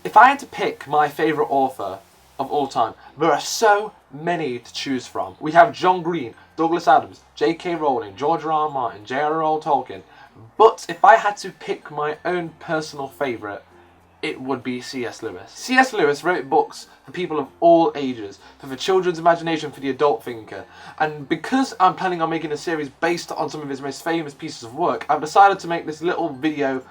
If I had to pick my favourite author of all time, there are so many to choose from. We have John Green, Douglas Adams, J.K. Rowling, George R.R. Martin, J.R.R. Tolkien. But if I had to pick my own personal favourite, it would be C.S. Lewis. C.S. Lewis wrote books for people of all ages, for the children's imagination, for the adult thinker. And because I'm planning on making a series based on some of his most famous pieces of work, I've decided to make this little video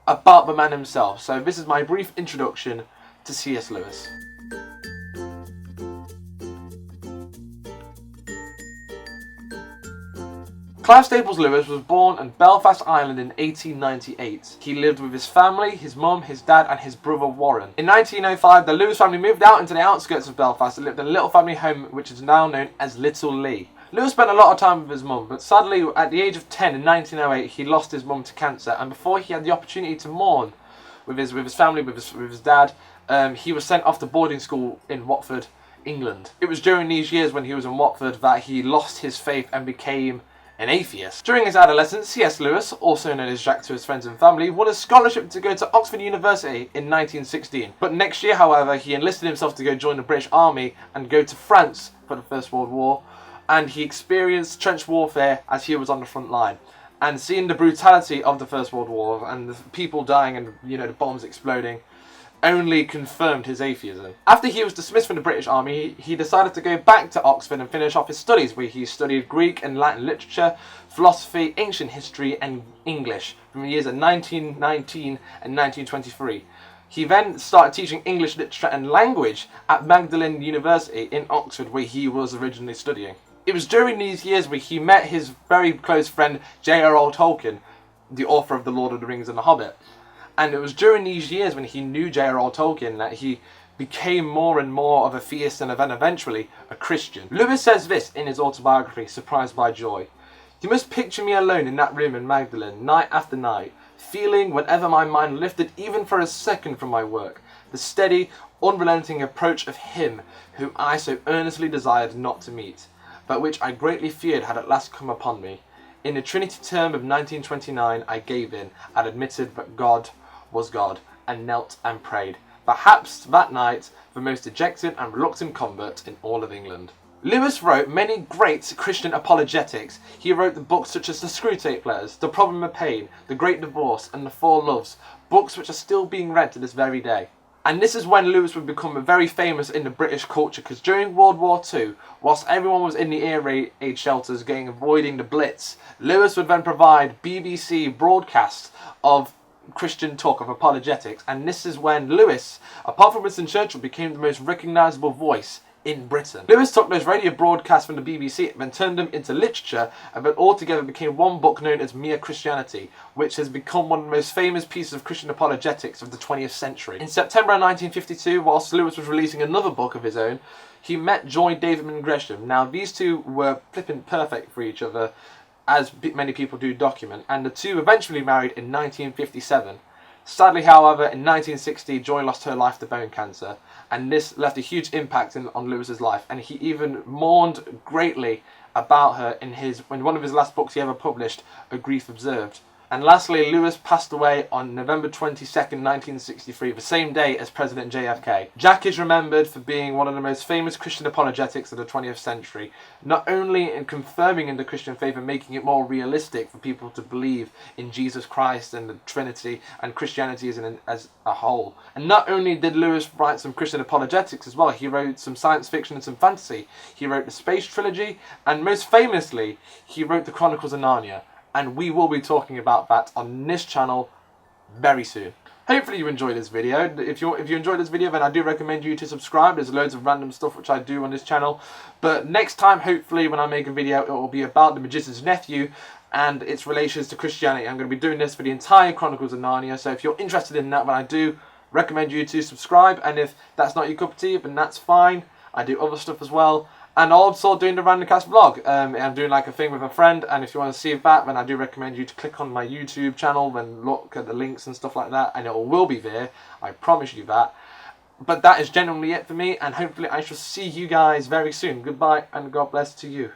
about the man himself. So this is my brief introduction to C.S. Lewis. Clive Staples Lewis was born in Belfast, Ireland in 1898. He lived with his family, his mum, his dad and his brother Warren. In 1905, the Lewis family moved out into the outskirts of Belfast and lived in a little family home which is now known as Little Lee. Lewis spent a lot of time with his mum, but sadly at the age of 10 in 1908 he lost his mum to cancer, and before he had the opportunity to mourn with his family, with his dad, he was sent off to boarding school in Watford, England. It was during these years when he was in Watford that he lost his faith and became an atheist. During his adolescence, C.S. Lewis, also known as Jack to his friends and family, won a scholarship to go to Oxford University in 1916. But next year, however, he enlisted himself to go join the British Army and go to France for the First World War, and he experienced trench warfare as he was on the front line. And seeing the brutality of the First World War and the people dying and, the bombs exploding, only confirmed his atheism. After he was dismissed from the British Army, he decided to go back to Oxford and finish off his studies, where he studied Greek and Latin literature, philosophy, ancient history and English from the years of 1919 and 1923. He then started teaching English literature and language at Magdalen University in Oxford, where he was originally studying. It was during these years where he met his very close friend J.R.R. Tolkien, the author of The Lord of the Rings and The Hobbit. And it was during these years when he knew J.R.R. Tolkien that he became more and more of a theist and then eventually a Christian. Lewis says this in his autobiography, Surprised by Joy. You must picture me alone in that room in Magdalen, night after night, feeling, whenever my mind lifted even for a second from my work, the steady, unrelenting approach of him whom I so earnestly desired not to meet, but which I greatly feared had at last come upon me. In the Trinity term of 1929, I gave in and admitted that God was God, and knelt and prayed, perhaps that night the most dejected and reluctant convert in all of England. Lewis wrote many great Christian apologetics. He wrote the books such as The Screwtape Letters, The Problem of Pain, The Great Divorce and The Four Loves, books which are still being read to this very day. And this is when Lewis would become very famous in the British culture, because during World War II, whilst everyone was in the air raid shelters avoiding the Blitz, Lewis would then provide BBC broadcasts of Christian talk, of apologetics, and this is when Lewis, apart from Winston Churchill, became the most recognisable voice in Britain. Lewis took those radio broadcasts from the BBC and then turned them into literature, and then altogether became one book known as Mere Christianity, which has become one of the most famous pieces of Christian apologetics of the 20th century. In September 1952, whilst Lewis was releasing another book of his own, he met Joy Davidman Gresham. Now these two were flipping perfect for each other, as many people do document, and the two eventually married in 1957. Sadly, however, in 1960, Joy lost her life to bone cancer, and this left a huge impact on Lewis's life, and he even mourned greatly about her in one of his last books he ever published, A Grief Observed. And lastly, Lewis passed away on November 22nd, 1963, the same day as President JFK. Jack is remembered for being one of the most famous Christian apologetics of the 20th century, not only in confirming in the Christian faith and making it more realistic for people to believe in Jesus Christ and the Trinity and Christianity as a whole. And not only did Lewis write some Christian apologetics as well, he wrote some science fiction and some fantasy. He wrote the Space Trilogy, and most famously, he wrote the Chronicles of Narnia. And we will be talking about that on this channel very soon. Hopefully you enjoyed this video. If you enjoyed this video, then I do recommend you to subscribe. There's loads of random stuff which I do on this channel. But next time, hopefully, when I make a video, it will be about the Magician's Nephew and its relations to Christianity. I'm going to be doing this for the entire Chronicles of Narnia. So if you're interested in that, then I do recommend you to subscribe. And if that's not your cup of tea, then that's fine. I do other stuff as well. And also doing the Randomcast vlog. I'm doing like a thing with a friend, and if you want to see that, then I do recommend you to click on my YouTube channel and look at the links and stuff like that, and it will be there. I promise you that. But that is generally it for me, and hopefully I shall see you guys very soon. Goodbye, and God bless to you.